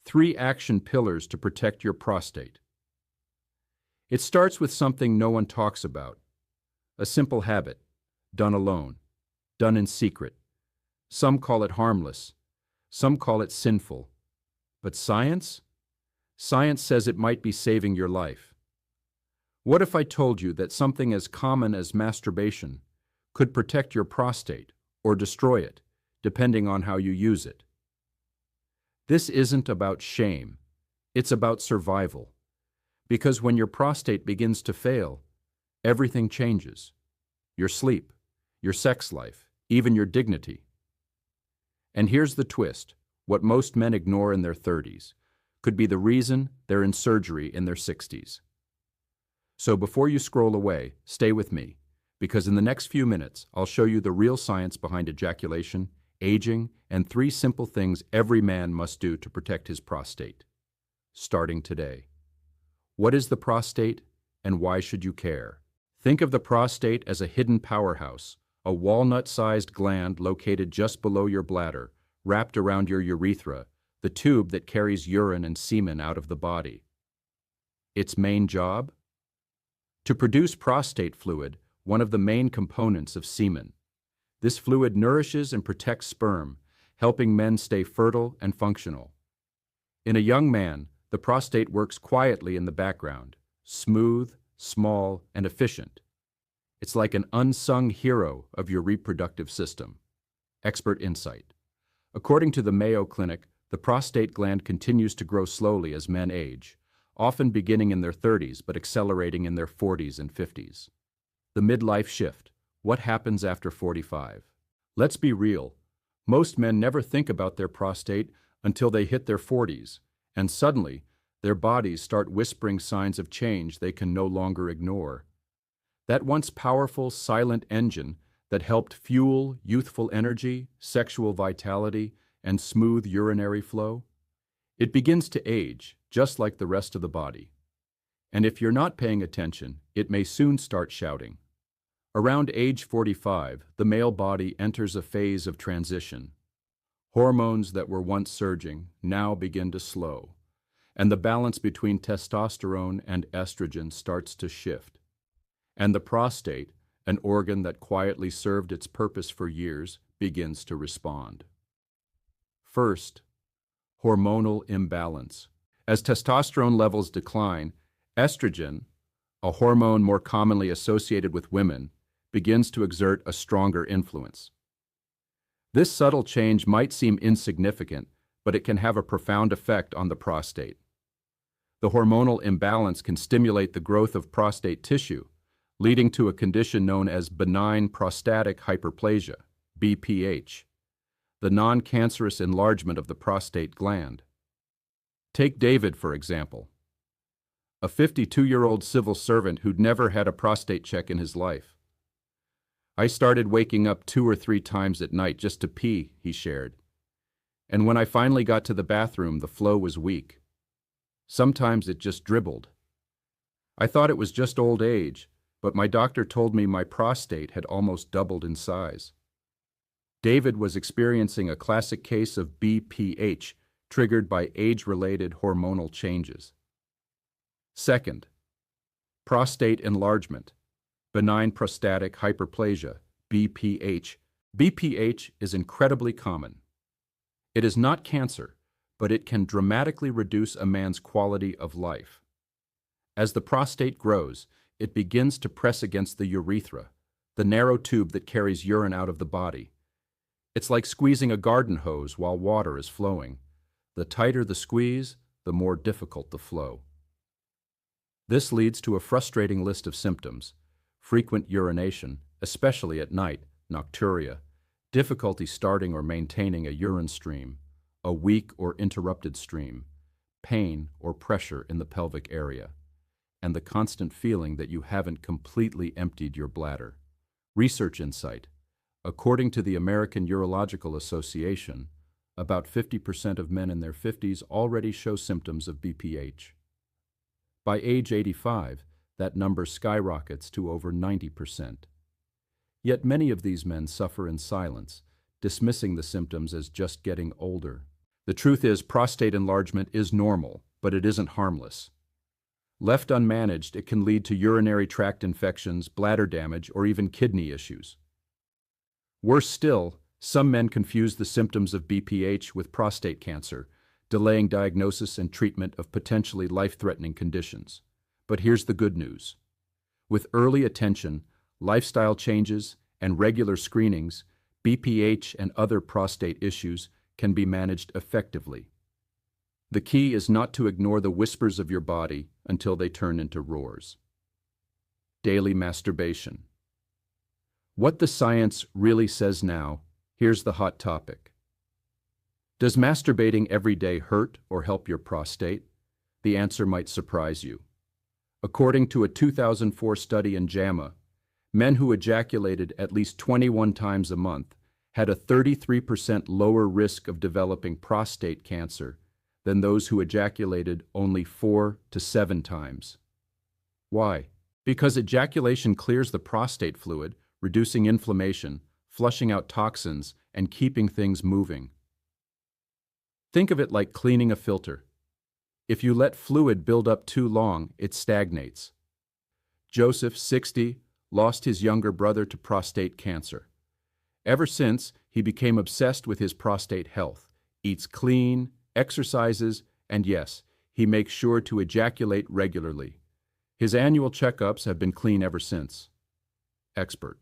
3 action pillars to protect your prostate. It starts with something no one talks about. A simple habit, done alone, done in secret. Some call it harmless, some call it sinful. But science? Science says it might be saving your life. What if I told you that something as common as masturbation could protect your prostate or destroy it, depending on how you use it? This isn't about shame, it's about survival. Because when your prostate begins to fail, everything changes. Your sleep, your sex life, even your dignity. And here's the twist, what most men ignore in their 30s could be the reason they're in surgery in their 60s. So before you scroll away, stay with me, because in the next few minutes, I'll show you the real science behind ejaculation, aging, and 3 simple things every man must do to protect his prostate. Starting today. What is the prostate, and why should you care? Think of the prostate as a hidden powerhouse, a walnut-sized gland located just below your bladder, wrapped around your urethra, the tube that carries urine and semen out of the body. Its main job? To produce prostate fluid, one of the main components of semen. This fluid nourishes and protects sperm, helping men stay fertile and functional. In a young man, the prostate works quietly in the background, smooth, small, and efficient. It's like an unsung hero of your reproductive system. Expert insight. According to the Mayo Clinic, the prostate gland continues to grow slowly as men age, often beginning in their 30s but accelerating in their 40s and 50s. The midlife shift. What happens after 45? Let's be real. Most men never think about their prostate until they hit their 40s, and suddenly, their bodies start whispering signs of change they can no longer ignore. That once powerful, silent engine that helped fuel youthful energy, sexual vitality, and smooth urinary flow, it begins to age, just like the rest of the body. And if you're not paying attention, it may soon start shouting. Around age 45, the male body enters a phase of transition. Hormones that were once surging now begin to slow, and the balance between testosterone and estrogen starts to shift. And the prostate, an organ that quietly served its purpose for years, begins to respond. First, hormonal imbalance. As testosterone levels decline, estrogen, a hormone more commonly associated with women, begins to exert a stronger influence. This subtle change might seem insignificant, but it can have a profound effect on the prostate. The hormonal imbalance can stimulate the growth of prostate tissue, leading to a condition known as benign prostatic hyperplasia, BPH, the non-cancerous enlargement of the prostate gland. Take David, for example, a 52-year-old civil servant who'd never had a prostate check in his life. I started waking up 2 or 3 times at night just to pee, he shared. And when I finally got to the bathroom, the flow was weak. Sometimes it just dribbled. I thought it was just old age, but my doctor told me my prostate had almost doubled in size. David was experiencing a classic case of BPH triggered by age-related hormonal changes. Second, prostate enlargement, benign prostatic hyperplasia, BPH. BPH is incredibly common. It is not cancer, but it can dramatically reduce a man's quality of life. As the prostate grows, it begins to press against the urethra, the narrow tube that carries urine out of the body. It's like squeezing a garden hose while water is flowing. The tighter the squeeze, the more difficult the flow. This leads to a frustrating list of symptoms: frequent urination, especially at night, nocturia, difficulty starting or maintaining a urine stream, a weak or interrupted stream, pain or pressure in the pelvic area, and the constant feeling that you haven't completely emptied your bladder. Research insight. According to the American Urological Association, about 50% of men in their 50s already show symptoms of BPH. By age 85, that number skyrockets to over 90%. Yet many of these men suffer in silence, dismissing the symptoms as just getting older. The truth is, prostate enlargement is normal, but it isn't harmless. Left unmanaged, it can lead to urinary tract infections, bladder damage, or even kidney issues. Worse still, some men confuse the symptoms of BPH with prostate cancer, delaying diagnosis and treatment of potentially life-threatening conditions. But here's the good news. With early attention, lifestyle changes, and regular screenings, BPH and other prostate issues can be managed effectively. The key is not to ignore the whispers of your body until they turn into roars. Daily masturbation. What the science really says now, here's the hot topic. Does masturbating every day hurt or help your prostate? The answer might surprise you. According to a 2004 study in JAMA, men who ejaculated at least 21 times a month had a 33% lower risk of developing prostate cancer than those who ejaculated only 4 to 7 times. Why? Because ejaculation clears the prostate fluid, reducing inflammation, flushing out toxins, and keeping things moving. Think of it like cleaning a filter. If you let fluid build up too long, it stagnates. Joseph, 60, lost his younger brother to prostate cancer. Ever since, he became obsessed with his prostate health, eats clean, exercises, and yes, he makes sure to ejaculate regularly. His annual checkups have been clean ever since. Expert.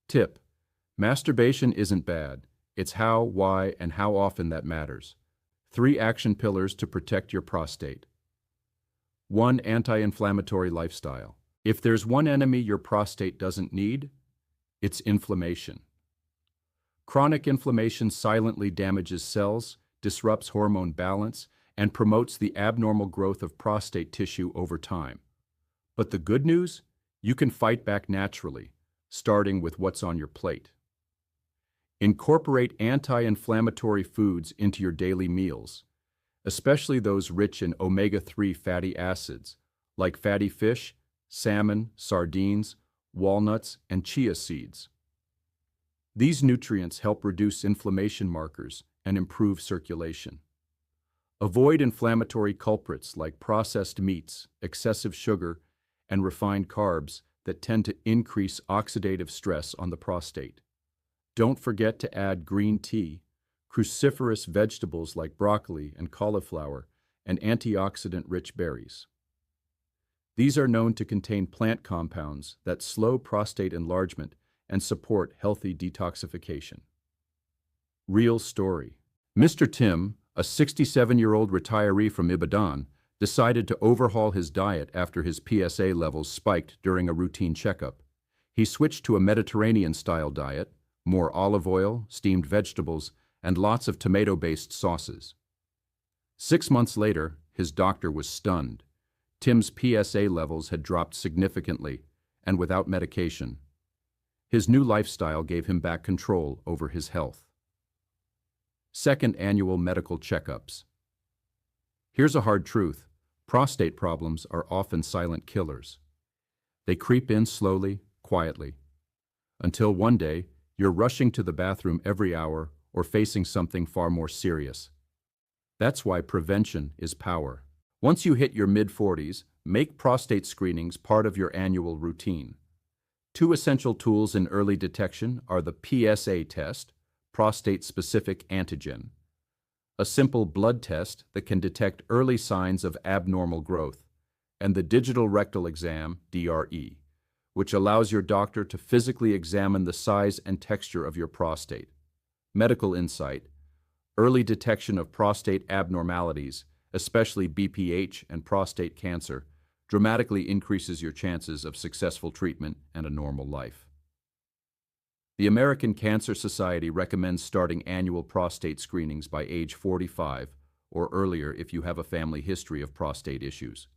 Tip: masturbation isn't bad. It's how, why, and how often that matters. 3 action pillars to protect your prostate. 1. Anti-inflammatory lifestyle. If there's one enemy your prostate doesn't need, it's inflammation. Chronic inflammation silently damages cells, disrupts hormone balance, and promotes the abnormal growth of prostate tissue over time. But the good news? You can fight back naturally, starting with what's on your plate. Incorporate anti-inflammatory foods into your daily meals, especially those rich in omega-3 fatty acids, like fatty fish, salmon, sardines, walnuts, and chia seeds. These nutrients help reduce inflammation markers and improve circulation. Avoid inflammatory culprits like processed meats, excessive sugar, and refined carbs that tend to increase oxidative stress on the prostate. Don't forget to add green tea, cruciferous vegetables like broccoli and cauliflower, and antioxidant-rich berries. These are known to contain plant compounds that slow prostate enlargement and support healthy detoxification. Real story. Mr. Tim, a 67-year-old retiree from Ibadan, decided to overhaul his diet after his PSA levels spiked during a routine checkup. He switched to a Mediterranean-style diet, more olive oil, steamed vegetables, and lots of tomato-based sauces. 6 months later, his doctor was stunned. Tim's PSA levels had dropped significantly, and without medication. His new lifestyle gave him back control over his health. 2nd annual medical checkups. Here's a hard truth. Prostate problems are often silent killers. They creep in slowly, quietly, until one day you're rushing to the bathroom every hour or facing something far more serious. That's why prevention is power. Once you hit your mid-40s, make prostate screenings part of your annual routine. 2 essential tools in early detection are the PSA test, prostate-specific antigen, a simple blood test that can detect early signs of abnormal growth, and the digital rectal exam, DRE, which allows your doctor to physically examine the size and texture of your prostate. Medical insight: early detection of prostate abnormalities, especially BPH and prostate cancer, dramatically increases your chances of successful treatment and a normal life. The American Cancer Society recommends starting annual prostate screenings by age 45 or earlier if you have a family history of prostate issues.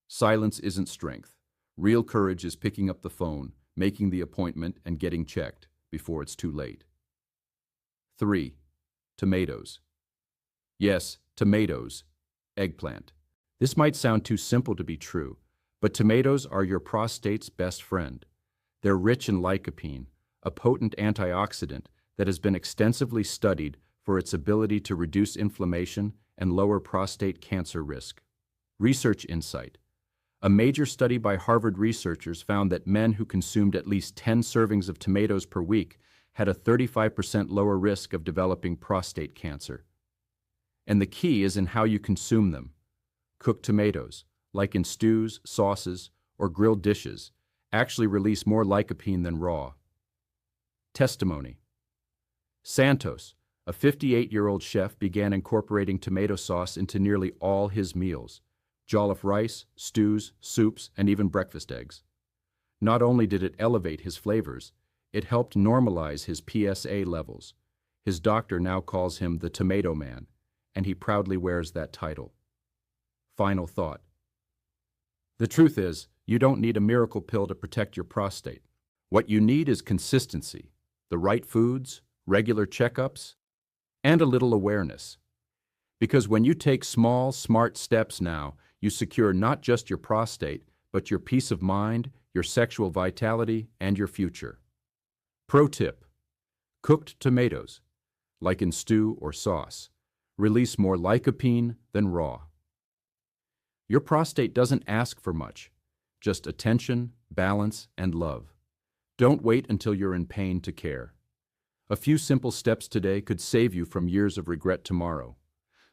Silence isn't strength. Real courage is picking up the phone, making the appointment, and getting checked before it's too late. 3. Tomatoes. Yes, tomatoes. Eggplant. This might sound too simple to be true, but tomatoes are your prostate's best friend. They're rich in lycopene, a potent antioxidant that has been extensively studied for its ability to reduce inflammation and lower prostate cancer risk. Research insight. A major study by Harvard researchers found that men who consumed at least 10 servings of tomatoes per week had a 35% lower risk of developing prostate cancer. And the key is in how you consume them. Cooked tomatoes, like in stews, sauces, or grilled dishes, actually release more lycopene than raw. Testimony. Santos, a 58-year-old chef, began incorporating tomato sauce into nearly all his meals: jollof rice, stews, soups, and even breakfast eggs. Not only did it elevate his flavors, it helped normalize his PSA levels. His doctor now calls him the Tomato Man, and he proudly wears that title. Final thought. The truth is, you don't need a miracle pill to protect your prostate. What you need is consistency, the right foods, regular checkups, and a little awareness. Because when you take small, smart steps now, you secure not just your prostate, but your peace of mind, your sexual vitality, and your future. Pro tip: cooked tomatoes, like in stew or sauce, release more lycopene than raw. Your prostate doesn't ask for much, just attention, balance, and love. Don't wait until you're in pain to care. A few simple steps today could save you from years of regret tomorrow.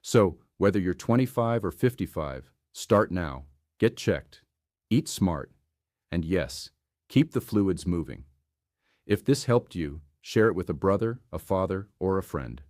So, whether you're 25 or 55, start now, get checked, eat smart, and yes, keep the fluids moving. If this helped you, share it with a brother, a father, or a friend.